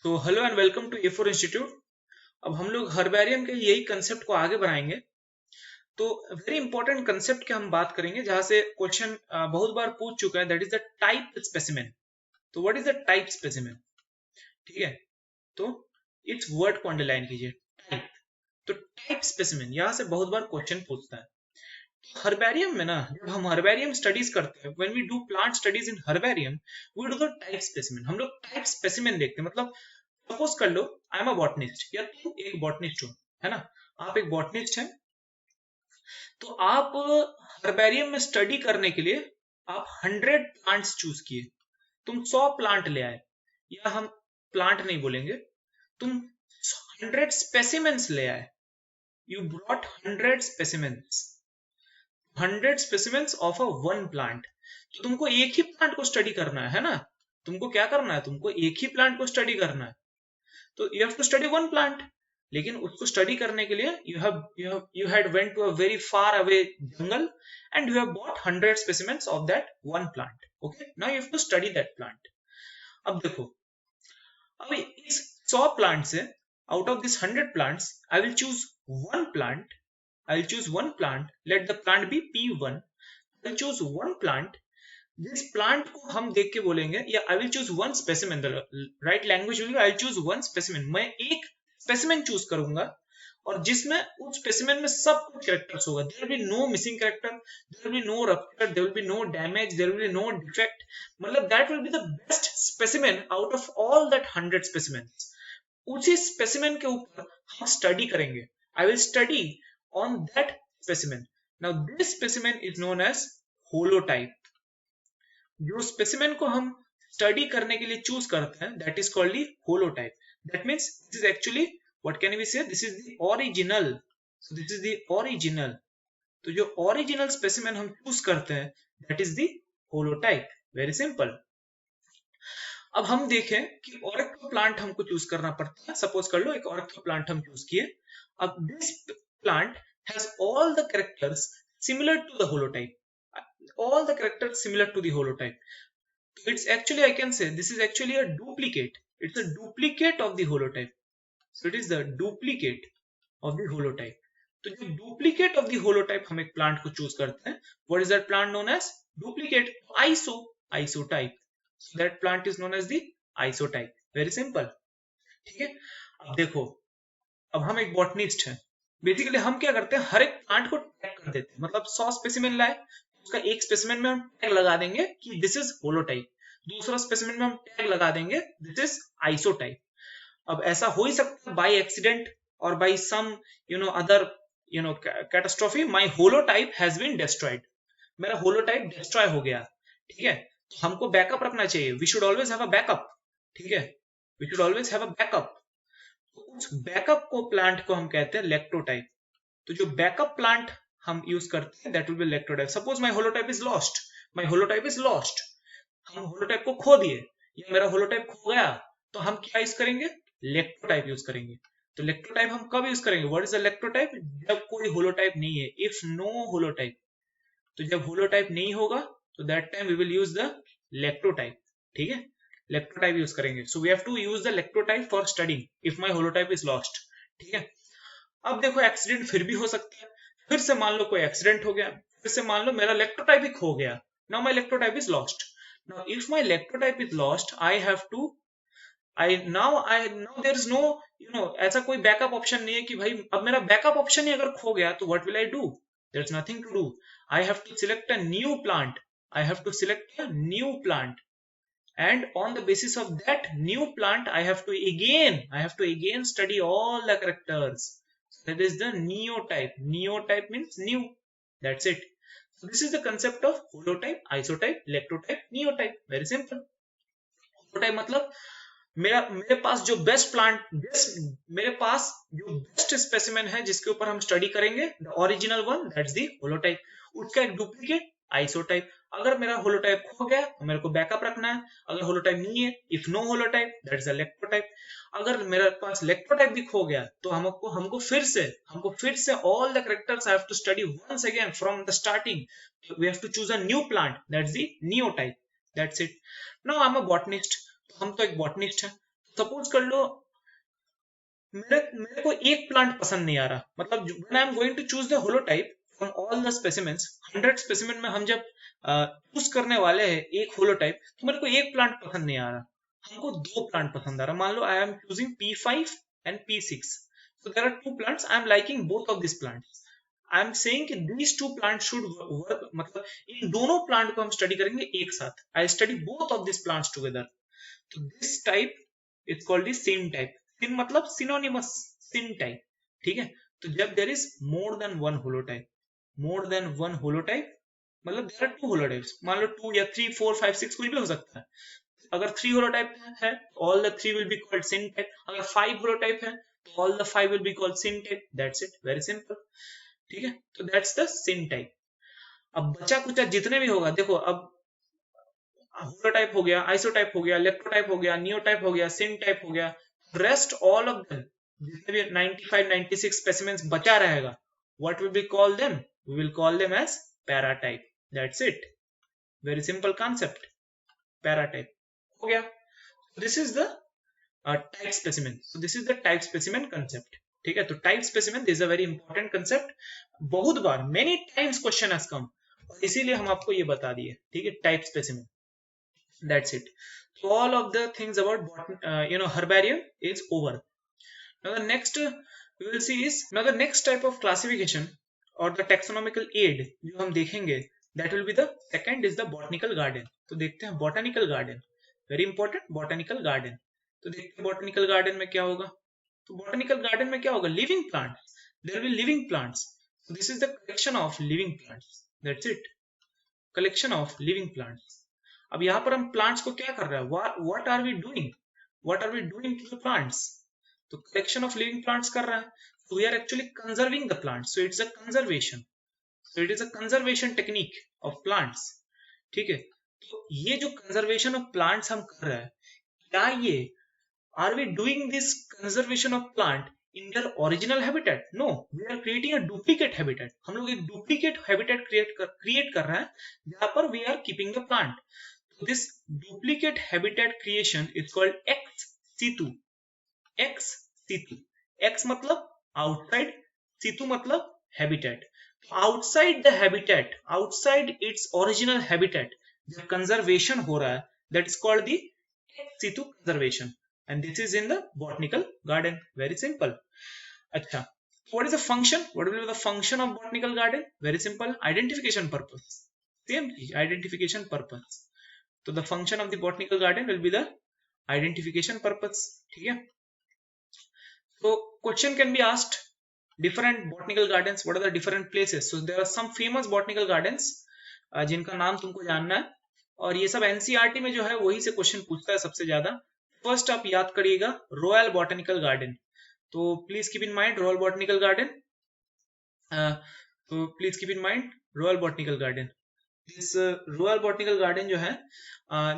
तो hello and welcome to ए4 institute. अब हम लोग हर्बेरियम के यही कंसेप्ट को आगे बढ़ाएंगे। तो वेरी इंपॉर्टेंट कंसेप्ट की हम बात करेंगे जहां से क्वेश्चन बहुत बार पूछ चुका है, that is the type specimen. तो what is the type specimen? ठीक है, तो इस वर्ड को अंडरलाइन कीजिए, टाइप। तो टाइप स्पेसिमेन यहां से बहुत बार क्वेश्चन पूछता है। हर्बेरियम में ना, जब हम हर्बेरियम स्टडीज करते हैं, when we do plant studies in herbarium, we do the type specimen. हम लोग टाइप स्पेसिमेन देखते हैं। मतलब सपोज कर लो आई एम अ बॉटनिस्ट, या तुम एक बॉटनिस्ट हो, है ना। आप एक बॉटनिस्ट हैं, तो आप हर्बेरियम में स्टडी करने के लिए आप 100 प्लांट्स चूज किए। तुम 100 प्लांट ले आए, या हम प्लांट नहीं बोलेंगे, तुम 100 स्पेसिमेंस ले आए। You brought 100 specimens, 100 specimens of a one plant. तो तुमको एक ही प्लांट को स्टडी करना है ना। तुमको क्या करना है? तुमको एक ही प्लांट को स्टडी करना है। तो you have to study one plant. लेकिन उसको स्टडी करने के लिए you had went to a very far away jungle and you have bought 100 specimens of that one plant. Okay, now you have to study that plant. अब देखो, अब इस 100 plant से, out of this 100 plants, I will choose one plant. I will choose one plant, let the plant be P1। I will choose one plant. जिस plant को हम देख के बोलेंगे, या I will choose one specimen, right language will be I will choose one specimen. मैं एक specimen choose करूंगा और जिसमें उस स्पेसिमेन में सब कुछ कैरेक्टर्स होगा। There will be no missing character, there will be no rupture, there will be no damage, there will be no defect. मतलब that will be the best specimen out of all that 100 specimens. उसी specimen के ऊपर हम study करेंगे। I will study on that specimen. Now this specimen is known as holotype. जो specimen को हम study करने के लिए चूज करते हैं, that is called the holotype. That means this is actually, what can we say, this is the original. So this is the original. तो जो ओरिजिनल स्पेसिमेन हम चूज करते हैं, that is the holotype. Very simple. अब हम देखें कि ऑरेक्टो plant हमको चूज करना पड़ता है। सपोज कर लो एक ऑरेक्टो प्लांट हम चूज किए। अब this plant has all the characters similar to the holotype, all the characters similar to the holotype. It's actually, I can say, this is actually a duplicate. It's a duplicate of the holotype. So it is the duplicate of the holotype. तो जो duplicate of the holotype हम एक plant को choose करते हैं, what is that plant known as? Duplicate. Isotype. So that plant is known as the isotype. Very simple. ठीक है। अब देखो, अब हम एक बॉटनिस्ट हैं। बेसिकली हम क्या करते हैं, हर एक प्लांट को टैग कर देते हैं। मतलब 100 स्पेसिमेन लाए, उसका एक स्पेसिमेन में हम टैग लगा देंगे कि दिस इज होलोटाइप। दूसरा स्पेसिमेन में हम टैग लगा देंगे दिस इज आइसोटाइप। अब ऐसा हो ही सकता है बाय एक्सीडेंट और by some other catastrophe, my holotype has been destroyed. मेरा होलोटाइप डिस्ट्रॉय हो गया। ठीक है, तो हमको बैकअप रखना चाहिए। We should always have a backup. ठीक है, we should always have a backup. तो उस बैकअप को प्लांट को हम कहते हैं लेक्टोटाइप। तो जो बैकअप प्लांट हम यूज करते हैं, that will B लेक्टोटाइप। Suppose my holotype is lost, my holotype is lost. हम होलोटाइप को खो दिए, या मेरा होलोटाइप खो गया, तो हम क्या यूज करेंगे? लेक्टोटाइप यूज करेंगे। तो लेक्टोटाइप हम कब यूज करेंगे? What is the लेक्टोटाइप? जब कोई होलोटाइप नहीं है, इफ नो होलोटाइप। तो जब होलोटाइप नहीं होगा, तो that time we will use the lectotype. ठीक है, लेक्टोटाइप यूज करेंगे। So we have to use the lectotype for studying if my holotype is lost. ठीक है। अब देखो, एक्सीडेंट फिर भी हो सकता है। फिर से मान लो कोई एक्सीडेंट हो गया, फिर से मान लो मेरा इलेक्ट्रोटाइप ही खो गया। Now my lectotype is lost. Now if my lectotype is lost, I have to I now there is no ऐसा कोई बैकअप ऑप्शन नहीं है कि भाई अब मेरा बैकअप ऑप्शन ही अगर खो गया तो what will I do? There is nothing to do. I have to select a new plant. I have to select a new plant, and on the basis of that new plant I have to again study all the characters. So that is the neotype. Neotype means new. That's it. So this is the concept of holotype, isotype, lectotype, neotype. Very simple. holotype मतलब मेरे पास जो मेरे पास जो best specimen है जिसके ऊपर हम study करेंगे, the original one, that's the holotype. उसका एक डुप्लीकेट आइसोटाइप। अगर मेरा होलोटाइप खो गया तो मेरे को बैकअप रखना है। अगर होलोटाइप नहीं है, if no holotype, that's the lectotype. अगर मेरे पास लेक्टोटाइप भी खो गया तो हमको फिर से all the characters I have to study once again from the starting. We have to choose a new plant, that's the neotype. That's it. Now I am a botanist. हम तो एक बॉटनिस्ट है। सपोज कर लो मेरे को एक plant पसंद नहीं आ रहा, मतलब when I am going to choose the holotype from all the specimens, 100 specimen में हम जब चूज करने वाले हैं एक होलोटाइप, तो मेरे को एक प्लांट पसंद नहीं आ रहा, हमको दो प्लांट पसंद आ रहा। मान लो I am choosing P5 and P6, so there are two plants, I am liking both of these plants, I am saying कि these two plants should work, मतलब इन दोनों प्लांट को हम स्टडी करेंगे एक साथ, I study both of this plants together, तो this type is called the syntype. Syn मतलब सिनोनिमस, सिन टाइप, ठीक है। तो जब there is more than one holotype, more than one holotype मतलब देयर आर टू होलोटाइप्स, मान लो 2 या 3 4 5 6 कुछ भी हो सकता है। अगर 3 होलोटाइप है all the 3 will be called syntype, अगर 5 होलोटाइप है तो all the 5 will be called syntype, that's it, very simple, ठीक है। तो दैट्स द सिन टाइप। अब बचा कुचा जितने भी होगा, देखो अब होलोटाइप हो गया, आइसोटाइप हो गया, इलेक्ट्रोटाइप हो गया, नियोटाइप हो गया, सिन टाइप हो गया, रेस्ट ऑल ऑफ देम जितने भी 95 96 स्पेसिमेंस बचा रहेगा, what will be call them, we will call them as paratype, that's it, very simple concept, paratype हो गया। This is the type specimen, so this is the type specimen concept, ठीक है। तो type specimen this is a very important concept, बहुत बार many times question has come, और इसीलिए हम आपको ये बता दिए, ठीक है, type specimen, that's it. So all of the things about herbarium is over. Now the next we will see is, now the next type of classification or the taxonomical aid जो हम देखेंगे, that will be the second is the botanical garden। तो देखते हैं botanical garden, very important, botanical garden। तो देखते हैं botanical garden में क्या होगा। तो botanical garden में क्या होगा, living plants, there will be living plants, so this is the collection of living plants, that's it, collection of living plants। अब यहाँ पर हम प्लांट्स को क्या कर रहे हैं, what are we doing, what are we doing to the plants, तो कलेक्शन ऑफ लिविंग प्लांट्स कर रहे हैं, so we are actually conserving the plants, so it's a conservation, so it is a conservation technique of plants, ठीक है। तो ये जो conservation of plants हम कर रहे हैं, क्या ये are we doing this conservation of plant in their original habitat, no, we are creating a duplicate habitat, हम लोग एक डुप्लीकेट हैबिटेट क्रिएट कर रहे हैं जहां पर we are keeping the plant. This duplicate habitat creation is called ex situ, ex situ, ex मतलब outside, situ मतलब habitat, outside the habitat, outside its original habitat जब conservation हो रहा है, that is called the ex situ conservation, and this is in the botanical garden, very simple। अच्छा, what is the function, what will be the function of botanical garden, very simple, identification purpose, same चीज, identification purpose, तो the function of the botanical garden will be the identification purpose, ठीक है। तो question can be asked, different botanical gardens, what are the different places, so there are some famous botanical gardens जिनका नाम तुमको जानना है, और ये सब एनसीईआरटी में जो है वही से क्वेश्चन पूछता है सबसे ज्यादा। फर्स्ट आप याद करिएगा रॉयल बॉटनिकल गार्डन, तो please keep in mind Royal Botanical Garden, तो please keep in mind Royal Botanical Garden, this Royal Botanical Garden जो है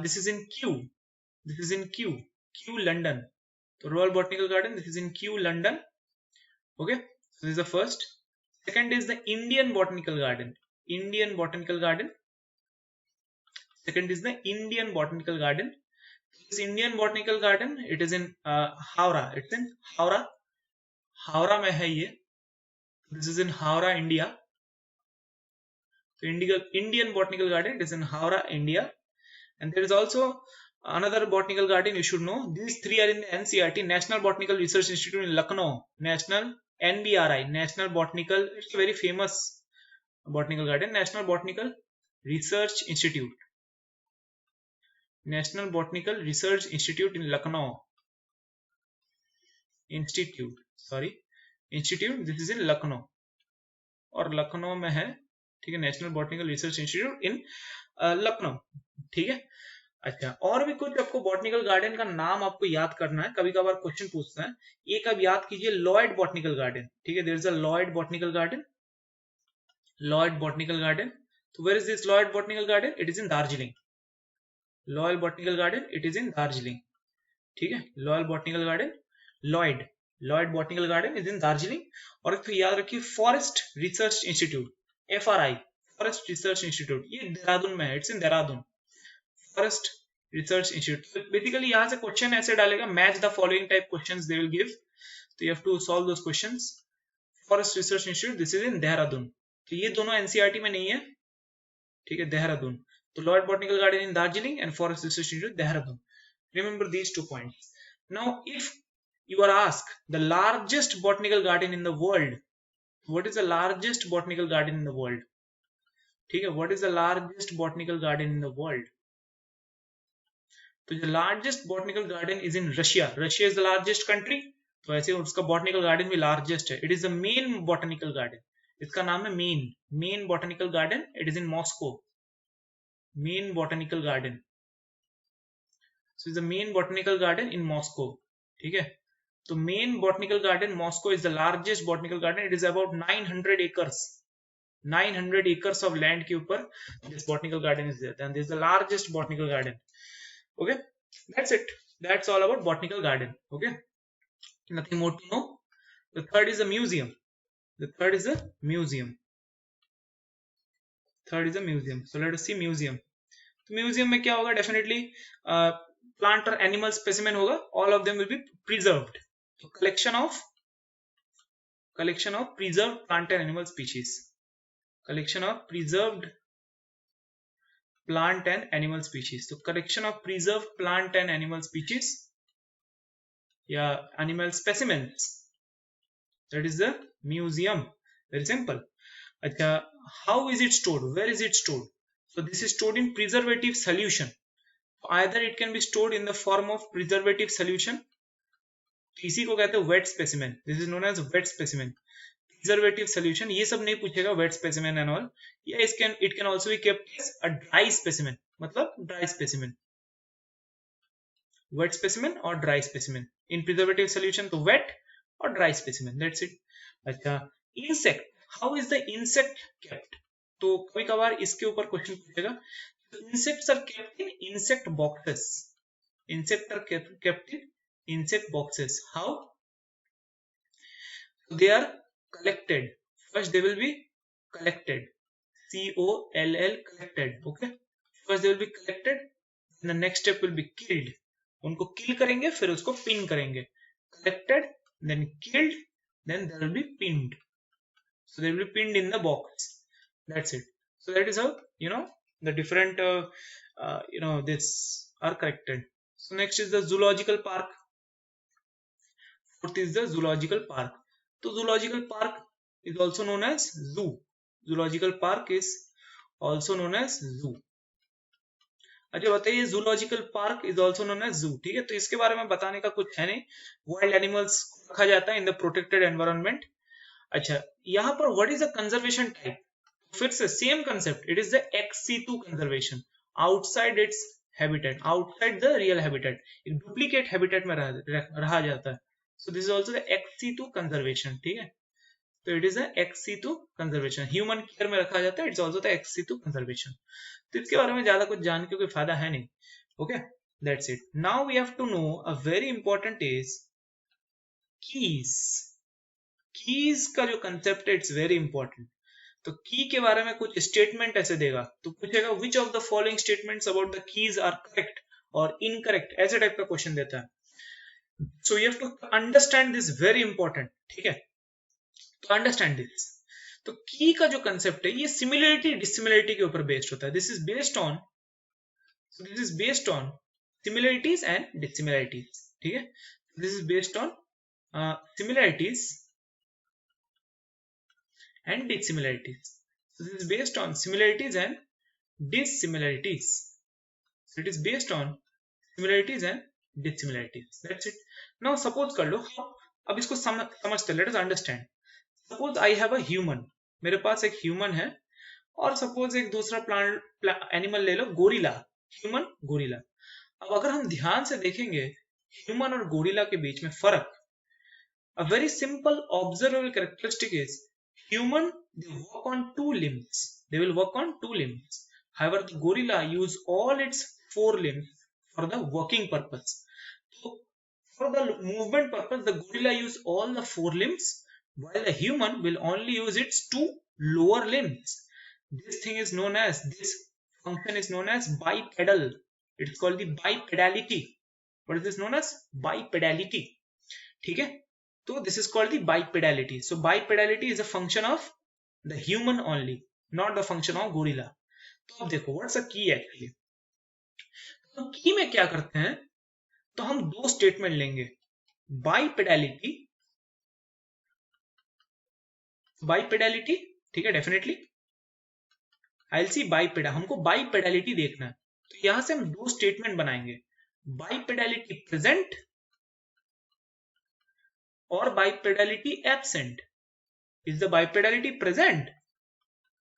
this is in Kew, this is in Kew, Kew London, तो Royal Botanical Garden this is in Kew London, okay, this is the first. Second is the Indian Botanical Garden, Indian Botanical Garden, second is the Indian Botanical Garden, this Indian Botanical Garden it is in Howrah, it's in Howrah, Howrah में है ये, this is in Howrah India, so Indian botanical garden, it is in Howrah, India, and there is also another botanical garden you should know, these three are in the NCERT, National Botanical Research Institute in Lucknow, National NBRI, National Botanical, it's a very famous botanical garden, National Botanical Research Institute, National Botanical Research Institute in Lucknow, Institute, sorry, Institute, this is in Lucknow, और लखनऊ में है, ठीक है, national botanical research institute इन लखनऊ, ठीक है। अच्छा, और भी कुछ आपको बॉटनिकल गार्डन का नाम आपको याद करना है, कभी कभार क्वेश्चन पूछता है, एक आप याद कीजिए लॉयड बॉटनिकल गार्डन, ठीक है, there is a Lloyd Botanical Garden, Lloyd Botanical Garden, तो where is this Lloyd Botanical Garden, it is in Darjeeling, Lloyd Botanical Garden it is in Darjeeling, ठीक है, Lloyd Botanical Garden, Lloyd, Lloyd Botanical Garden is in Darjeeling. और एक तो याद रखिए Forest Research Institute, FRI, Forest Research Institute, ये देहरादून में है, it's in Dehradun, Forest Research Institute. Basically यहाँ से क्वेश्चन ऐसे डालेगा, match the following type questions they will give, तो you have to solve those questions. Forest Research Institute, this is in Dehradun. तो ये दोनों एनसीईआरटी में नहीं है, ठीक है, देहरादून. तो Lord botanical garden in Darjeeling and forest Research institute Dehradun. Remember these 2 points. Now, if you are asked the largest botanical garden in the world, what is the largest botanical garden in the world? ठीक है, what is the largest botanical garden in the world? तो the largest botanical garden is in Russia. Russia is the largest country. तो ऐसे उसका botanical garden भी largest है. It is the main botanical garden. इसका नाम है main botanical garden. It is in Moscow. Main botanical garden. So it's the main botanical garden in Moscow. ठीक है, तो main botanical garden Moscow is the largest botanical garden. It is about 900 acres. 900 acres of land के ऊपर this botanical garden is there. And this is the largest botanical garden. Okay, that's it. That's all about botanical garden. Okay, nothing more to know. The third is a museum. The third is a museum. Third is a museum. So let us see museum. तो museum में क्या होगा? Definitely plant और animal specimen होगा. All of them will be preserved. तो collection of preserved plant and animal species. Collection of preserved plant and animal species. So collection of preserved plant and animal species, yeah, animal specimens, that is the museum. Very simple. Achha, how is it stored? Where is it stored? So this is stored in preservative solution. Either it can be stored in the form of preservative solution. इसी को कहते हैं wet specimen. This is known as wet specimen. Preservative solution, ये सब नहीं पूछेगा, wet specimen and all. Yeah, it can also be kept as a dry specimen. मतलब dry specimen. Wet specimen or dry specimen. In preservative solution तो wet or dry specimen. That's it. अच्छा, insect. How is the insect kept? तो कभी कभार इसके ऊपर question पूछेगा. Insects are kept in insect boxes. Insects are kept in insect boxes. How? They are collected. First they will be collected. C-O-L-L, collected. Okay. First they will be collected. And the next step will be killed. उनको kill करेंगे, फिर उसको pin करेंगे. Collected, then killed, then they will be pinned. So they will be pinned in the box. That's it. So that is how, the different, this are collected. So next is the zoological park. Fourth is the zoological park. So zoological park is also known as zoo. Zoological park is also known as zoo. अच्छा बताइए, zoological park is also known as zoo. ठीक है, तो इसके बारे में बताने का कुछ है नहीं. Wild animals रखा जाता है in the protected environment. अच्छा, यहाँ पर what is the conservation type? फिर से same concept. It is the ex situ conservation. Outside its habitat, outside the real habitat. एक duplicate habitat में रहा जाता है. So this is also the ex situ conservation. ठीक है, तो it is the ex situ conservation. Human care में रखा जाता है. It's also the ex situ conservation. तो इसके बारे में ज्यादा कुछ जान के कोई फायदा है नहीं. Okay, that's it. Now we have to know a very important is keys. Keys का जो concept है, it's very important. तो की के बारे में कुछ स्टेटमेंट ऐसे देगा, तो पूछेगा which of the following statements about the keys are correct or incorrect, ऐसे टाइप का क्वेश्चन देता है. So you have to understand this, very important. ठीक है, तो अंडरस्टैंड दिस. तो की का जो कंसेप्ट है ये सिमिलरिटी डिसिमिलरिटी के ऊपर बेस्ड होता है. This is based on similarities and dissimilarities. ठीक है, this is based on similarities and dissimilarities. So this is based on similarities and dissimilarities. So it is based on similarities and dissimilarities. That's it. Now suppose कर लो, अब इसको समझते, let us understand. Suppose I have a human. मेरे पास एक human है, और suppose एक दूसरा प्लांट एनिमल ले लो, गोरिल्ला. Human, gorilla. अब अगर हम ध्यान से देखेंगे ह्यूमन और गोरिल्ला के बीच में फर्क, a very simple observable characteristic is human, they walk on two limbs. They will walk on two limbs. However, the gorilla use all its four limbs for the working purpose. So, for the movement purpose, the gorilla use all the four limbs, while the human will only use its two lower limbs. This function is known as bipedal. It's called the bipedality. What is this known as? Bipedality. ठीक है, तो this is called the bipedality. So bipedality is a function of the human only, not the function of gorilla. तो अब देखो what's a की actually. तो की में क्या करते हैं, तो हम दो स्टेटमेंट लेंगे, बाइपेडैलिटी, बाइपेडैलिटी, ठीक है, डेफिनेटली आई विल सी बाइपेडा, हमको बाइपेडैलिटी देखना है. तो यहां से हम दो स्टेटमेंट बनाएंगे, बाइपेडैलिटी प्रेजेंट और bipedality absent. Is the bipedality present?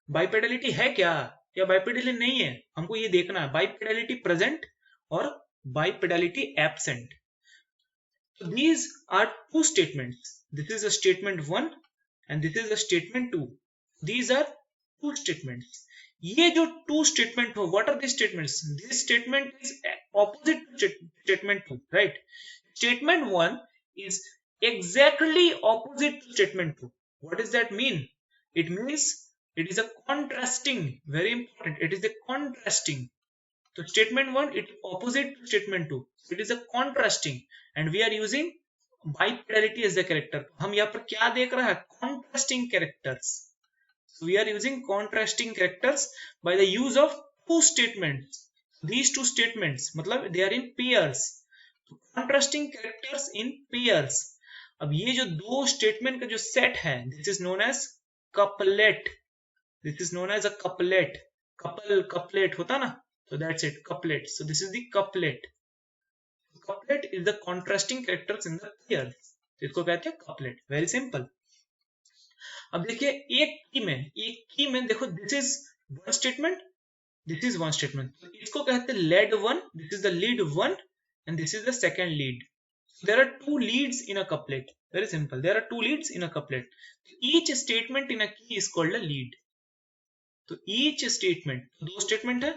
Bipedality है क्या या बाइपेडैलिटी नहीं है, हमको ये देखना है. बाइपेडैलिटी प्रेजेंट और bipedality absent. So these are two statements. This is a statement 1 and this is a statement 2. These are two statements. ये जो two statement हो, what are these statements? This statement is opposite to statement 2, right? Statement 1 is exactly opposite to statement 2. What does that mean? It means it is a contrasting, very important. It is a contrasting. So statement 1 it opposite to statement 2. It is a contrasting and we are using bipolarity as the character. हम यहाँ पर क्या देख रहा है? Contrasting characters. So we are using contrasting characters by the use of two statements. These two statements मतलब they are in pairs. So contrasting characters in pairs. अब ये जो दो statement का जो set है, this is known as couplet. This is known as a couplet. Couplet होता ना? So that's it, couplet. So this is the couplet. Couplet is the contrasting characters in the pairs. इसको कहते हैं couplet. Very simple. अब देखिए एक की में देखो this is one statement, this is one statement. तो इसको कहते हैं lead one, this is the lead one and this is the second lead. So there are two leads in a couplet. Very simple. There are two leads in a couplet. Each statement in a key is called a lead. तो each statement, दो statement है,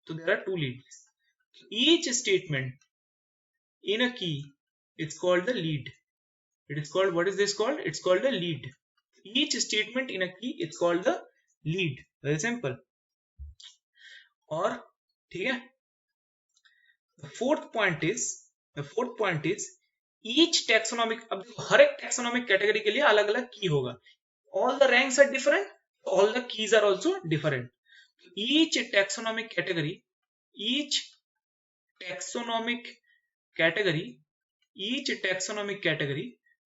so there are two leads. Each statement in a key is called the lead. It is called, what is this called? It's called the lead. Each statement in a key is called the lead. Very simple. और ठीक है, the fourth point is each taxonomic. अब देखो हर एक taxonomic category के लिए अलग अलग की होगा. All the ranks are different, all the keys are also different. Each taxonomic category,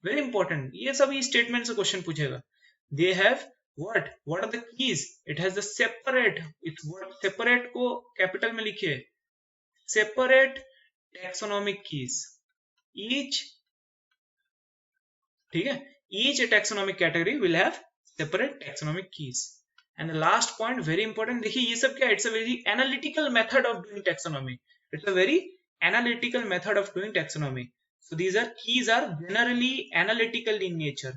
very important. ये सभी statement से question पूछेगा. They have what are the keys? It has the separate. It's what separate को capital में लिखिए. Separate taxonomic keys. ठीक है, each taxonomic category will have separate taxonomic keys. And the last point, very important. देखिए ये सब क्या? It's a very analytical method of doing taxonomy. It's a very analytical method of doing taxonomy. So these are keys are generally analytical in nature.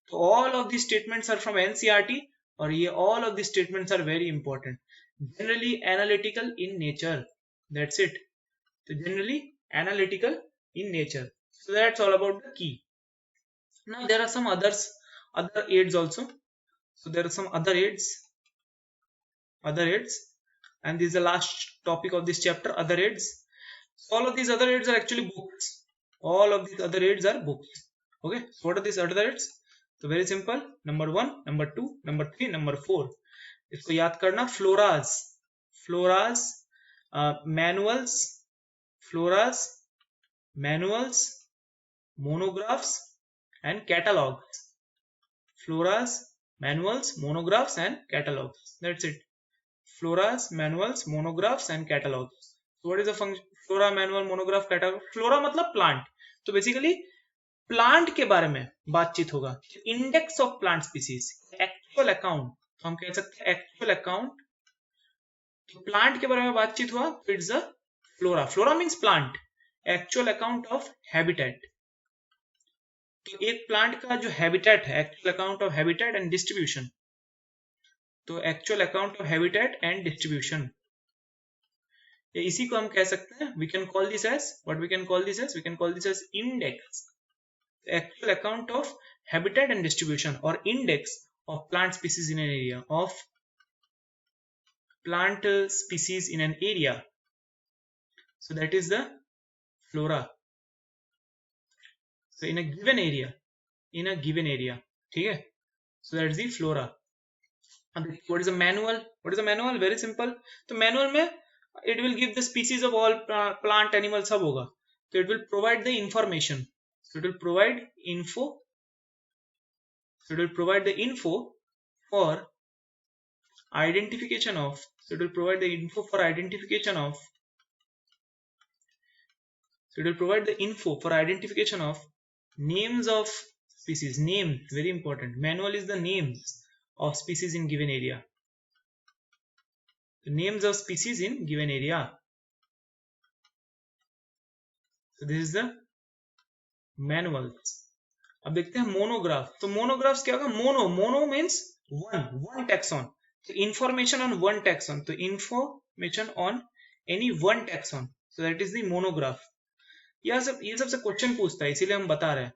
So all of these statements are from NCERT और ये all of these statements are very important. Generally analytical in nature. That's it. So generally analytical in nature. So that's all about the key. Now there are some other aids also. So there are some other aids, and this is the last topic of this chapter, other aids. So all of these other aids are actually books. All of these other aids are books. Okay, so what are these other aids? So very simple, number 1, number 2, number 3, number 4. इसको याद करना. floras, manuals, monographs and catalogs. Floras, manuals, monographs and catalogs. That's it. Floras, manuals, monographs and catalogs. So what is the function? Flora, manual, monograph, catalog. Flora मतलब plant. तो basically plant के बारे में बातचीत होगा. Index of plant species, actual account. हम कह सकते हैं actual account. तो plant के बारे में बातचीत हुआ. It's a flora. Flora means plant. Actual account of habitat. तो एक प्लांट का जो हैबिटेट है, actual account of habitat and distribution. तो actual account of habitat and distribution, इसी को हम कह सकते हैं, we can call this as index. Actual account of habitat and distribution और index of plant species in an area, of plant species in an area. So that is the flora. So in a given area, ठीक है? So that is the flora. What is a manual? What is a manual? Very simple. तो manual में it will give the species of all plant, animal सब होगा. So it will provide the information. So it will provide info. So it will provide the info for identification of. So it will provide the info for identification of. So it will provide the info for identification of names of species. Name, very important. Manual is the names of species in given area. The names of species in given area. So this is the manuals. अब देखते हैं monograph. तो monographs क्या होगा? Mono means one taxon. So information on one taxon. तो information on any one taxon. So that is the monograph. ये सबसे question पूछता है, इसीलिए हम बता रहे हैं.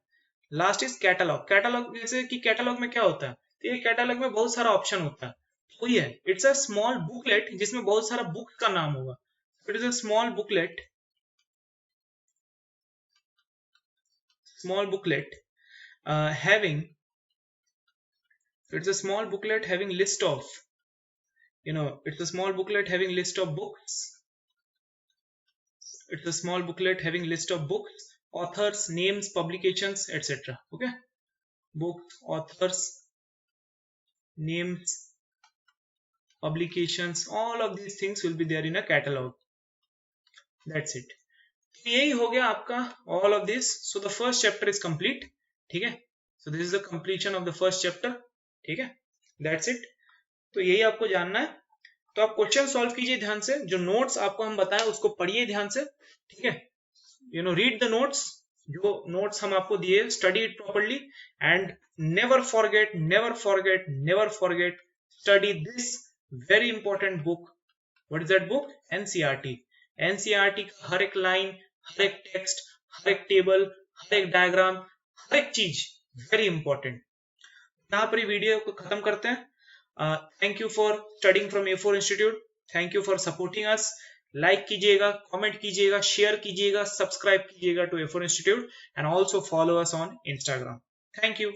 Last is catalogue. कैटलॉग जैसे कि कैटलॉग में क्या होता है? तो ये कैटलॉग में बहुत सारा ऑप्शन होता है. वही है, इट्स अ स्मॉल बुकलेट जिसमें बहुत सारा बुक का नाम होगा. It is a small booklet having, it's a small booklet having list of, it's a small booklet having list of books. It's a small booklet having list of books, authors, names, publications, etc. Okay, books, authors, names, publications, all of these things will be there in a catalog. That's it. यही हो गया आपका all of this. So the first chapter is complete. ठीक है? So this is the completion of the first chapter. ठीक है? That's it. तो यही आपको जानना है. तो आप क्वेश्चन सॉल्व कीजिए ध्यान से. जो नोट्स आपको हम बताएं उसको पढ़िए ध्यान से. ठीक है? Read the notes. जो नोट्स हम आपको दिए, study it properly and never forget study this very important book. What is that book? NCERT. NCERT का हर एक लाइन, हर एक टेक्स्ट, हर एक टेबल, हर एक डायग्राम, हर एक चीज वेरी इंपॉर्टेंट. यहाँ पर वीडियो को खत्म करते हैं. Thank you for studying from A4 institute. Thank you for supporting us. Like कीजिएगा, कमेंट कीजिएगा, शेयर कीजिएगा, सब्सक्राइब कीजिएगा to A4 institute and also follow us on Instagram. Thank you.